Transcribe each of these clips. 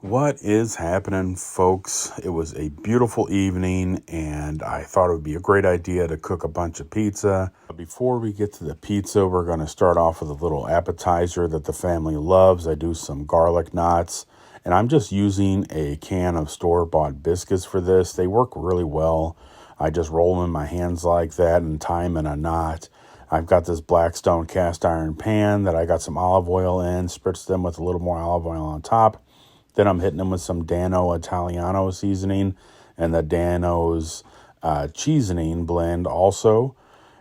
What is happening, folks? It was a beautiful evening, and I thought it would be a great idea to cook a bunch of pizza. But before we get to the pizza, we're going to start off with a little appetizer that the family loves. I do some garlic knots, and I'm just using a can of store-bought biscuits for this. They work really well. I just roll them in my hands like that and tie them in a knot. I've got this Blackstone cast iron pan that I got some olive oil in, spritz them with a little more olive oil on top. Then I'm hitting them with some Dano Italiano seasoning and the Dano's seasoning blend also.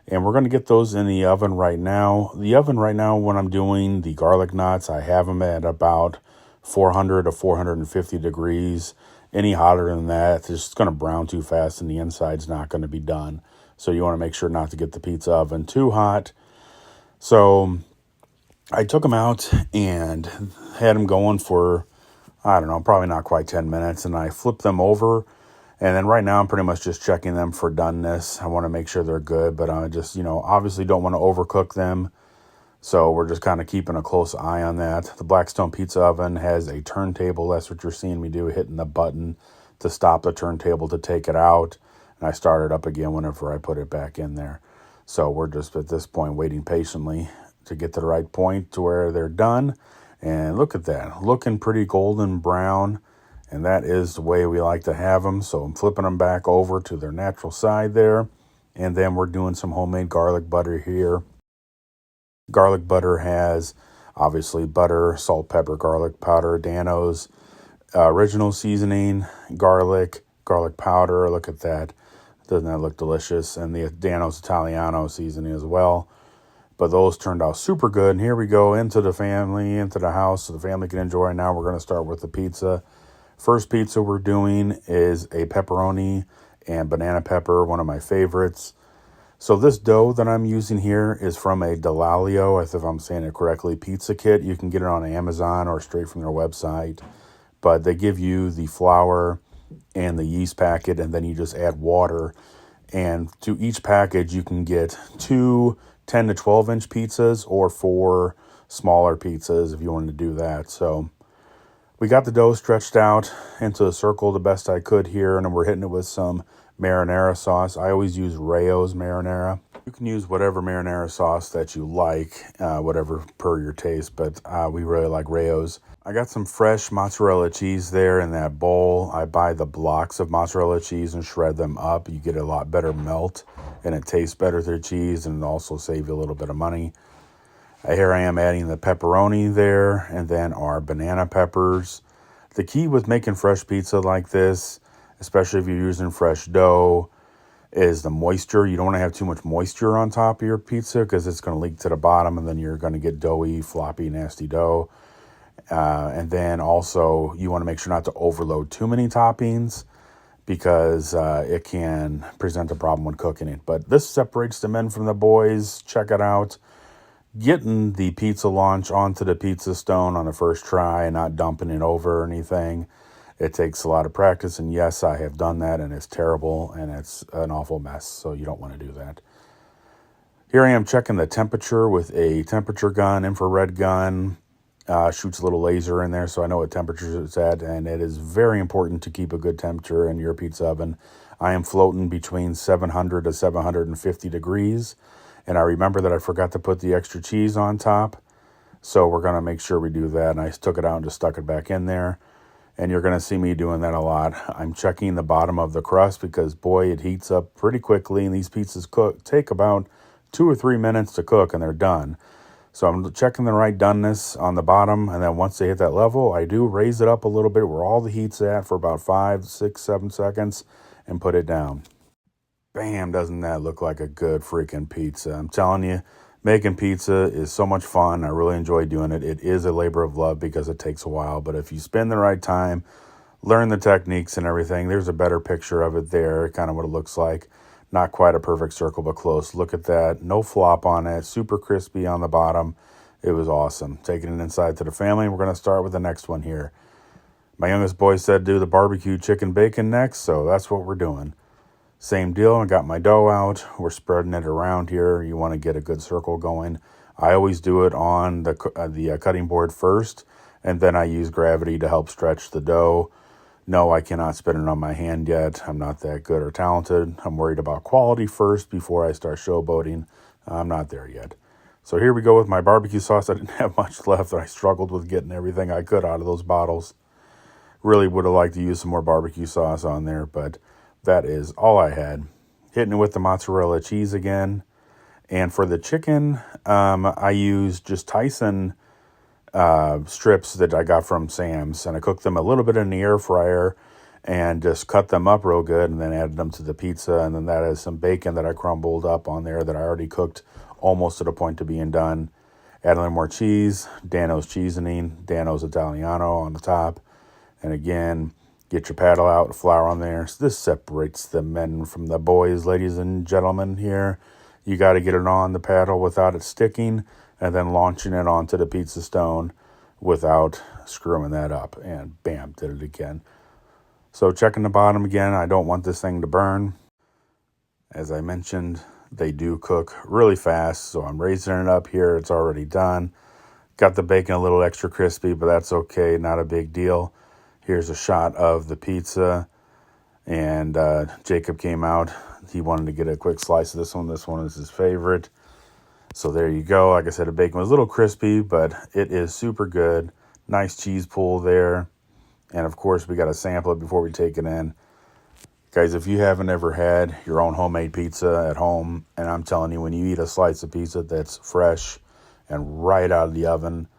And we're going to get those in the oven right now. The oven right now, when I'm doing the garlic knots, I have them at about 400 to 450 degrees. Any hotter than that, it's just going to brown too fast and the inside's not going to be done. So you want to make sure not to get the pizza oven too hot. So I took them out and had them going for, I don't know, probably not quite 10 minutes. And I flipped them over. And then right now I'm pretty much just checking them for doneness. I want to make sure they're good, but I just, obviously don't want to overcook them. So we're just kind of keeping a close eye on that. The Blackstone pizza oven has a turntable. That's what you're seeing me do, hitting the button to stop the turntable to take it out. And I start it up again whenever I put it back in there. So we're just at this point waiting patiently to get to the right point to where they're done. And look at that, looking pretty golden brown. And that is the way we like to have them. So I'm flipping them back over to their natural side there. And then we're doing some homemade garlic butter here. Garlic butter has obviously butter, salt, pepper, garlic powder, Dano's original seasoning, garlic powder. Look at that. Doesn't that look delicious? And the Dano's Italiano seasoning as well. But those turned out super good. And here we go into the house, so the family can enjoy. Now we're going to start with the pizza. First pizza we're doing is a pepperoni and banana pepper, one of my favorites. So this dough that I'm using here is from a Delalio, if I'm saying it correctly, pizza kit. You can get it on Amazon or straight from their website. But they give you the flour and the yeast packet, and then you just add water. And to each package, you can get 2 10 to 12 inch pizzas or 4 smaller pizzas if you want to do that. So we got the dough stretched out into a circle the best I could here, and then we're hitting it with some marinara sauce. I always use Rayo's marinara. You can use whatever marinara sauce that you like, whatever per your taste, but we really like Rayo's. I got some fresh mozzarella cheese there in that bowl. I buy the blocks of mozzarella cheese and shred them up. You get a lot better melt, and it tastes better through cheese, and also save you a little bit of money. Here I am adding the pepperoni there, and then our banana peppers. The key with making fresh pizza like this, especially if you're using fresh dough, is the moisture. You don't want to have too much moisture on top of your pizza because it's going to leak to the bottom, and then you're going to get doughy, floppy, nasty dough. And then also you want to make sure not to overload too many toppings because it can present a problem when cooking it. But this separates the men from the boys. Check it out. Getting the pizza launch onto the pizza stone on the first try and not dumping it over or anything, it takes a lot of practice. And yes, I have done that, and it's terrible, and it's an awful mess. So you don't want to do that. Here I am checking the temperature with a temperature gun, infrared gun. Shoots a little laser in there so I know what temperature it's at, and it is very important to keep a good temperature in your pizza oven. I am floating between 700 to 750 degrees, and I remember that I forgot to put the extra cheese on top, so we're going to make sure we do that. And I took it out and just stuck it back in there, and you're going to see me doing that a lot. I'm checking the bottom of the crust because, boy, it heats up pretty quickly, and these pizzas take about 2 or 3 minutes to cook, and they're done. So I'm checking the right doneness on the bottom, and then once they hit that level, I do raise it up a little bit where all the heat's at for about 5, 6, 7 seconds and put it down. Bam, doesn't that look like a good freaking pizza? I'm telling you, making pizza is so much fun. I really enjoy doing it. It is a labor of love because it takes a while, but if you spend the right time, learn the techniques and everything, there's a better picture of it there, kind of what it looks like. Not quite a perfect circle, but close. Look at that. No flop on it. Super crispy on the bottom. It was awesome. Taking it inside to the family. We're going to start with the next one here. My youngest boy said do the barbecue chicken bacon next, so that's what we're doing. Same deal. I got my dough out. We're spreading it around here. You want to get a good circle going. I always do it on the cutting board first, And then I use gravity to help stretch the dough. No, I cannot spin it on my hand yet. I'm not that good or talented. I'm worried about quality first before I start showboating. I'm not there yet. So here we go with my barbecue sauce. I didn't have much left. I struggled with getting everything I could out of those bottles. Really would have liked to use some more barbecue sauce on there, but that is all I had. Hitting it with the mozzarella cheese again. And for the chicken, I used just Tyson strips that I got from Sam's, and I cooked them a little bit in the air fryer and just cut them up real good, and then added them to the pizza. And then that is some bacon that I crumbled up on there that I already cooked almost to the point to being done. Add a little more cheese, Dano's seasoning, Dano's Italiano on the top. And again, get your paddle out, flour on there. So this separates the men from the boys, ladies and gentlemen here. You got to get it on the paddle without it sticking, and then launching it onto the pizza stone without screwing that up. And bam, did it again. So checking the bottom again. I don't want this thing to burn. As I mentioned, they do cook really fast, so I'm raising it up here. It's already done. Got the bacon a little extra crispy, but that's okay. Not a big deal. Here's a shot of the pizza, and Jacob came out. He wanted to get a quick slice of this one. This one is his favorite. So there you go. Like I said, the bacon was a little crispy, but it is super good. Nice cheese pull there. And of course, we got to sample it before we take it in. Guys, if you haven't ever had your own homemade pizza at home, and I'm telling you, when you eat a slice of pizza that's fresh and right out of the oven,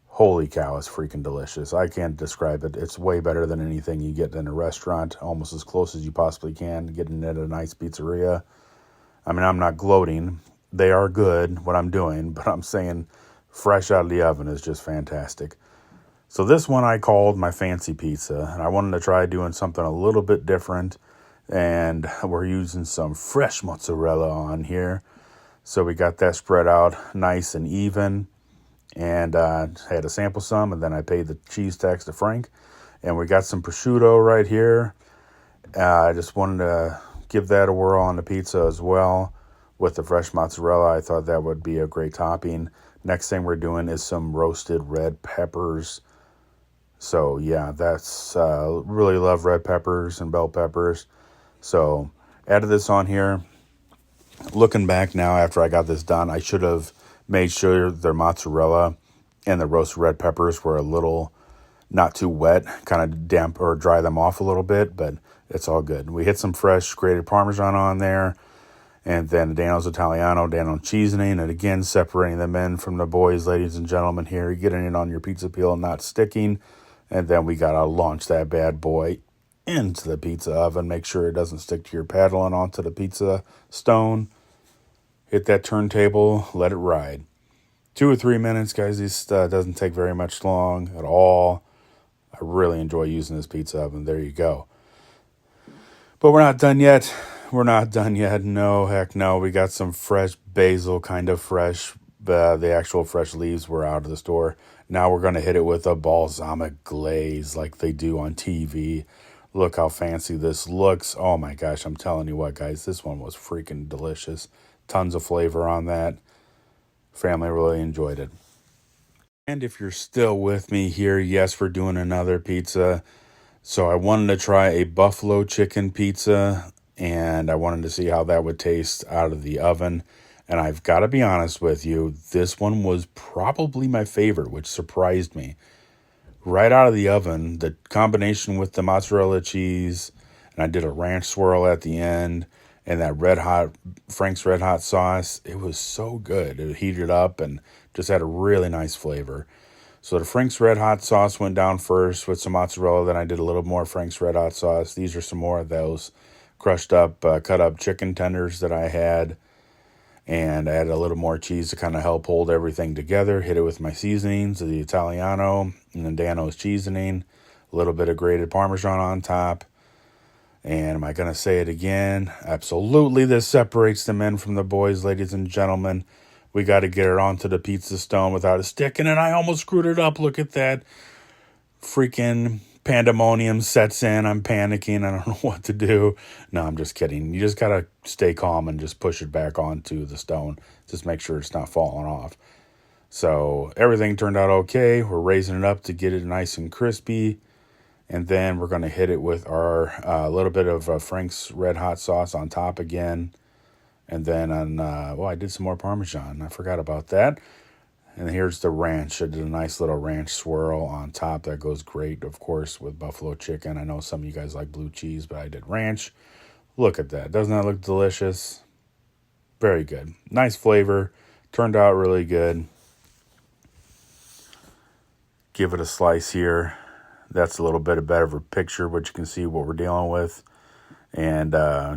holy cow, it's freaking delicious. I can't describe it. It's way better than anything you get in a restaurant, almost as close as you possibly can, getting it at a nice pizzeria. I mean, I'm not gloating. They are good, what I'm doing, but I'm saying fresh out of the oven is just fantastic. So this one I called my fancy pizza, and I wanted to try doing something a little bit different. And we're using some fresh mozzarella on here. So we got that spread out nice and even. And had to sample some, and then I paid the cheese tax to Frank. And we got some prosciutto right here. I just wanted to give that a whirl on the pizza as well with the fresh mozzarella. I thought that would be a great topping. Next thing we're doing is some roasted red peppers. So yeah, that's really love red peppers and bell peppers. So added this on here. Looking back now after I got this done, I should have made sure the mozzarella and the roasted red peppers were a little not too wet, kind of damp or dry them off a little bit, but it's all good. We hit some fresh grated Parmesan on there, and then Dano's Italiano, Dano's seasoning, and again, separating them in from the boys, ladies and gentlemen here, getting it on your pizza peel, not sticking, and then we got to launch that bad boy into the pizza oven. Make sure it doesn't stick to your paddle and onto the pizza stone. Hit that turntable, let it ride. 2 or 3 minutes, guys. This doesn't take very much long at all. I really enjoy using this pizza oven. There you go. But we're not done yet. We're not done yet. No, heck no. We got some fresh basil, kind of fresh. The actual fresh leaves were out of the store. Now we're going to hit it with a balsamic glaze like they do on TV. Look how fancy this looks. Oh my gosh, I'm telling you what, guys. This one was freaking delicious. Tons of flavor on that. Family really enjoyed it. And if you're still with me here, yes, we're doing another pizza. So I wanted to try a buffalo chicken pizza, and I wanted to see how that would taste out of the oven. And I've got to be honest with you, this one was probably my favorite, which surprised me. Right out of the oven, the combination with the mozzarella cheese, and I did a ranch swirl at the end, and that Frank's Red Hot sauce, it was so good. It heated up and just had a really nice flavor. So the Frank's Red Hot sauce went down first with some mozzarella. Then I did a little more Frank's Red Hot sauce. These are some more of those crushed up, cut up chicken tenders that I had. And I added a little more cheese to kind of help hold everything together. Hit it with my seasonings, the Italiano, and then Dano's seasoning. A little bit of grated Parmesan on top. And am I going to say it again? Absolutely, this separates the men from the boys, ladies and gentlemen. We got to get it onto the pizza stone without a sticking, and I almost screwed it up. Look at that. Freaking pandemonium sets in. I'm panicking. I don't know what to do. No, I'm just kidding. You just got to stay calm and just push it back onto the stone. Just make sure it's not falling off. So everything turned out okay. We're raising it up to get it nice and crispy. And then we're going to hit it with our little bit of Frank's Red Hot sauce on top again. And then I did some more Parmesan. I forgot about that. And here's the ranch. I did a nice little ranch swirl on top. That goes great, of course, with buffalo chicken. I know some of you guys like blue cheese, but I did ranch. Look at that. Doesn't that look delicious? Very good. Nice flavor. Turned out really good. Give it a slice here. That's a little bit better of a picture, but you can see what we're dealing with. And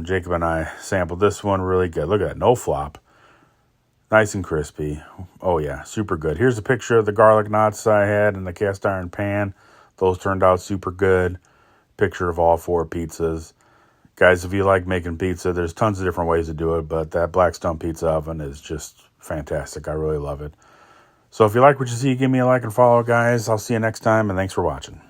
Jacob and I sampled this one really good. Look at that. No flop. Nice and crispy. Oh, yeah. Super good. Here's a picture of the garlic knots I had in the cast iron pan. Those turned out super good. Picture of all 4 pizzas. Guys, if you like making pizza, there's tons of different ways to do it, but that Blackstone pizza oven is just fantastic. I really love it. So if you like what you see, give me a like and follow, guys. I'll see you next time, and thanks for watching.